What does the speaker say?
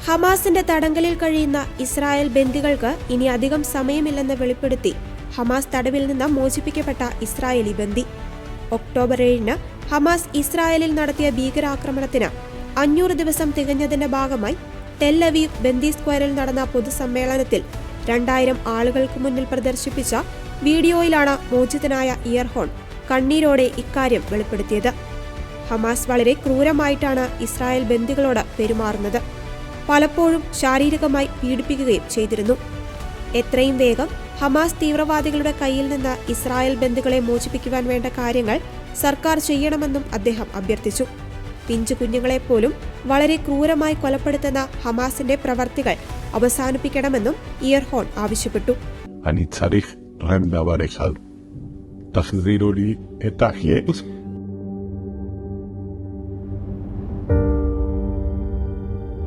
ഹമാസിന്റെ തടങ്കലിൽ കഴിയുന്ന ഇസ്രായേൽ ബന്ദികൾക്ക് ഇനി അധികം സമയമില്ലെന്ന് വെളിപ്പെടുത്തി ഹമാസ് തടവിൽ നിന്ന് മോചിപ്പിക്കപ്പെട്ട ഇസ്രായേലി ബന്ദി. ഒക്ടോബർ 7-ന് ഹമാസ് ഇസ്രായേലിൽ നടത്തിയ ഭീകരാക്രമണത്തിന് 500 ദിവസം തികഞ്ഞതിന്റെ ഭാഗമായി ടെൽ അവീവ് ബന്ദി സ്ക്വയറിൽ നടന്ന പൊതുസമ്മേളനത്തിൽ 2000 ആളുകൾക്ക് മുന്നിൽ പ്രദർശിപ്പിച്ച വീഡിയോയിലാണ് മോചിതനായ ഇയർഹോൺ കണ്ണീരോടെ ഇക്കാര്യം വെളിപ്പെടുത്തിയത്. ഹമാസ് വളരെ ക്രൂരമായിട്ടാണ് ഇസ്രായേൽ ബന്ദികളോട് പെരുമാറുന്നത്. പലപ്പോഴും ശാരീരികമായി പീഡിപ്പിക്കുകയും ചെയ്തിരുന്നു. എത്രയും വേഗം ഹമാസ് തീവ്രവാദികളുടെ കയ്യിൽ നിന്ന് ഇസ്രായേൽ ബന്ദികളെ മോചിപ്പിക്കുവാൻ വേണ്ട കാര്യങ്ങൾ സർക്കാർ ചെയ്യണമെന്നും അദ്ദേഹം അഭ്യർത്ഥിച്ചു. പിഞ്ചു കുഞ്ഞുങ്ങളെപ്പോലും വളരെ ക്രൂരമായി കൊലപ്പെടുത്തുന്ന ഹമാസിന്റെ പ്രവർത്തികൾ അവസാനിപ്പിക്കണമെന്നും ഇയർഹോൺ ആവശ്യപ്പെട്ടു. אני צריך להם דבר אחד, תחזירו לי את החיי